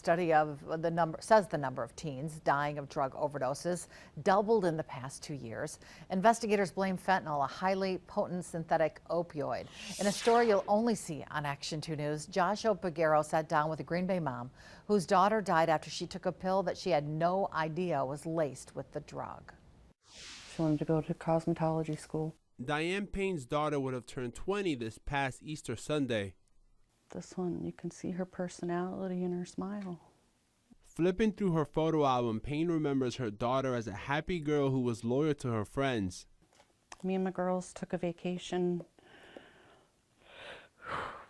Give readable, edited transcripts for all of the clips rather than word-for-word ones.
study of the number of teens dying of drug overdoses doubled in the past 2 years. Investigators blame fentanyl, a highly potent synthetic opioid. In a story you'll only see on Action 2 News, Joshua Peguero sat down with a Green Bay mom whose daughter died after she took a pill that she had no idea was laced with the drug. She wanted to go to cosmetology school. Diane Payne's daughter would have turned 20 this past Easter Sunday. This one, you can see her personality and her smile. Flipping through her photo album, Payne remembers her daughter as a happy girl who was loyal to her friends. Me and my girls took a vacation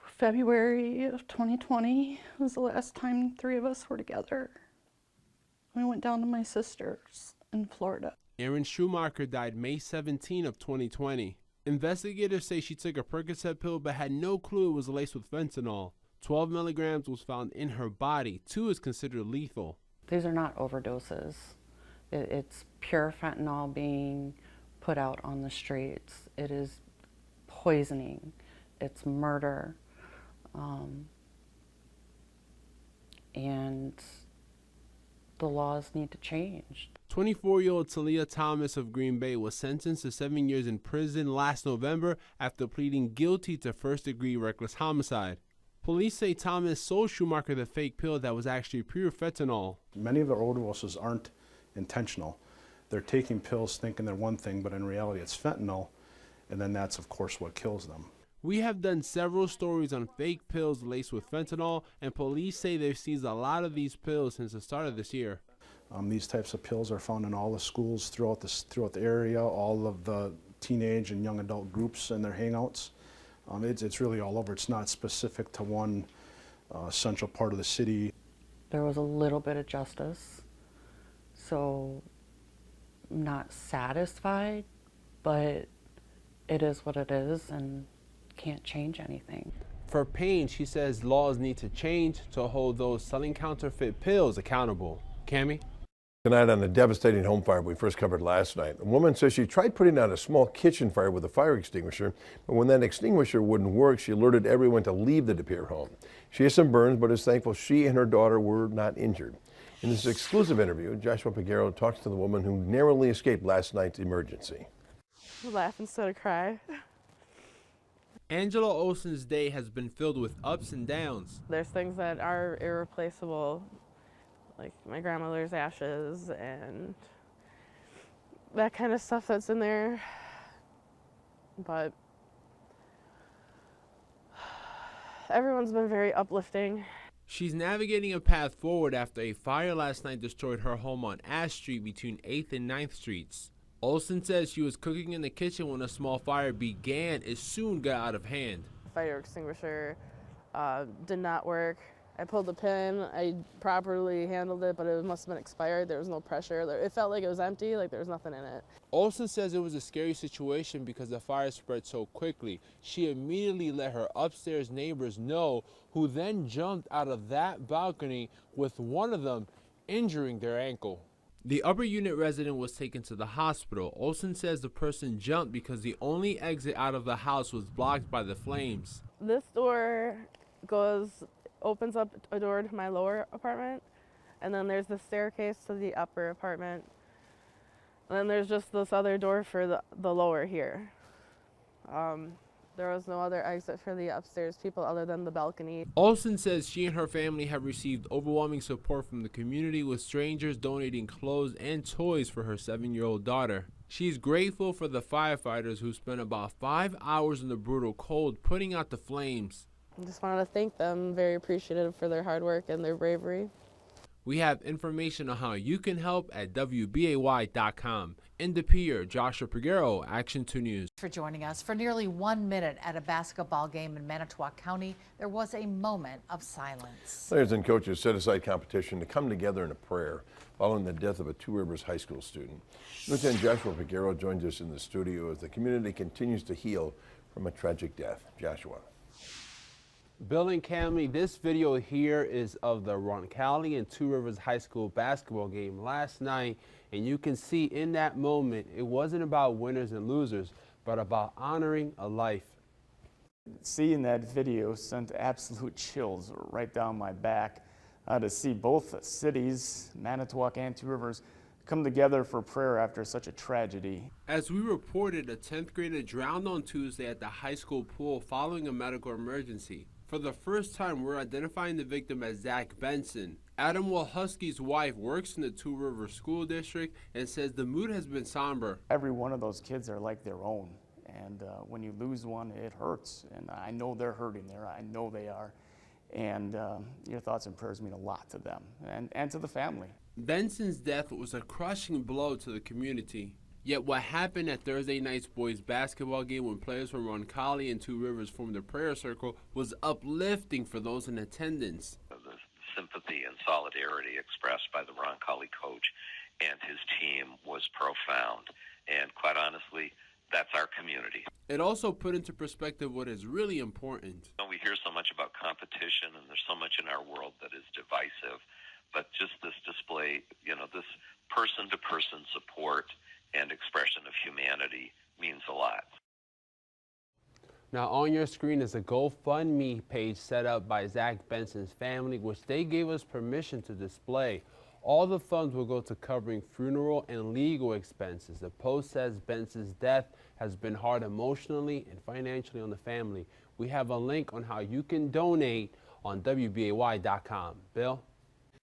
February of 2020 was the last time 3 of us were together. We went down to my sister's in Florida. Erin Schumacher died May 17 of 2020. Investigators say she took a Percocet pill but had no clue it was laced with fentanyl. 12 milligrams was found in her body. 2 is considered lethal. These are not overdoses. It's pure fentanyl being put out on the streets. It is poisoning. It's murder. And the laws need to change. 24-year-old Talia Thomas of Green Bay was sentenced to 7 years in prison last November after pleading guilty to first-degree reckless homicide. Police say Thomas sold Schumacher the fake pill that was actually pure fentanyl. Many of the overdoses aren't intentional. They're taking pills thinking they're one thing, but in reality it's fentanyl, and then that's of course what kills them. We have done several stories on fake pills laced with fentanyl, and police say they've seized a lot of these pills since the start of this year. These types of pills are found in all the schools throughout the area, all of the teenage and young adult groups and their hangouts. It's really all over. It's not specific to one central part of the city. There was a little bit of justice, so I'm not satisfied, but it is what it is and can't change anything. For Payne, she says laws need to change to hold those selling counterfeit pills accountable. Cammie? Tonight on the devastating home fire we first covered last night, a woman says she tried putting out a small kitchen fire with a fire extinguisher, but when that extinguisher wouldn't work, she alerted everyone to leave the De Pere home. She has some burns, but is thankful she and her daughter were not injured. In this exclusive interview, Joshua Peguero talks to the woman who narrowly escaped last night's emergency. Laugh instead of cry. Angela Olsen's day has been filled with ups and downs. There's things that are irreplaceable, like my grandmother's ashes and that kind of stuff that's in there. But everyone's been very uplifting. She's navigating a path forward after a fire last night destroyed her home on Ash Street between 8th and 9th Streets. Olsen says she was cooking in the kitchen when a small fire began. It soon got out of hand. Fire extinguisher did not work. I pulled the pin, I properly handled it, but it must have been expired. There was no pressure. It felt like it was empty, like there was nothing in it. Olsen says it was a scary situation because the fire spread so quickly. She immediately let her upstairs neighbors know, who then jumped out of that balcony with one of them injuring their ankle. The upper unit resident was taken to the hospital. Olsen says the person jumped because the only exit out of the house was blocked by the flames. This door opens up a door to my lower apartment, and then there's the staircase to the upper apartment, and then there's just this other door for the lower here. There was no other exit for the upstairs people other than the balcony. Olsen says she and her family have received overwhelming support from the community, with strangers donating clothes and toys for her 7-year-old daughter. She's grateful for the firefighters who spent about 5 hours in the brutal cold putting out the flames. I just wanted to thank them, very appreciative for their hard work and their bravery. We have information on how you can help at WBAY.com. In De Pere, Joshua Peguero, Action 2 News. For joining us. For nearly 1 minute at a basketball game in Manitowoc County, there was a moment of silence. Players and coaches set aside competition to come together in a prayer following the death of a Two Rivers High School student. Lieutenant Joshua Peguero joins us in the studio as the community continues to heal from a tragic death. Joshua. Bill and Cammie, this video here is of the Roncalli and Two Rivers High School basketball game last night, and you can see in that moment it wasn't about winners and losers, but about honoring a life. Seeing that video sent absolute chills right down my back. to see both cities, Manitowoc and Two Rivers, come together for prayer after such a tragedy. As we reported, a 10th grader drowned on Tuesday at the high school pool following a medical emergency. For the first time, we're identifying the victim as Zach Benson. Adam Walhusky's wife works in the Two Rivers School District and says the mood has been somber. Every one of those kids are like their own, and when you lose one, it hurts. And I know they're hurting there. I know they are. And your thoughts and prayers mean a lot to them and to the family. Benson's death was a crushing blow to the community. Yet what happened at Thursday night's boys basketball game when players from Roncalli and Two Rivers formed a prayer circle was uplifting for those in attendance. The sympathy and solidarity expressed by the Roncalli coach and his team was profound. And quite honestly, that's our community. It also put into perspective what is really important. We hear so much about competition, and there's so much in our world that is divisive. But just this display, this person-to-person support and expression of humanity means a lot. Now on your screen is a GoFundMe page set up by Zach Benson's family, which they gave us permission to display. All the funds will go to covering funeral and legal expenses. The post says Benson's death has been hard emotionally and financially on the family. We have a link on how you can donate on WBAY.com. Bill?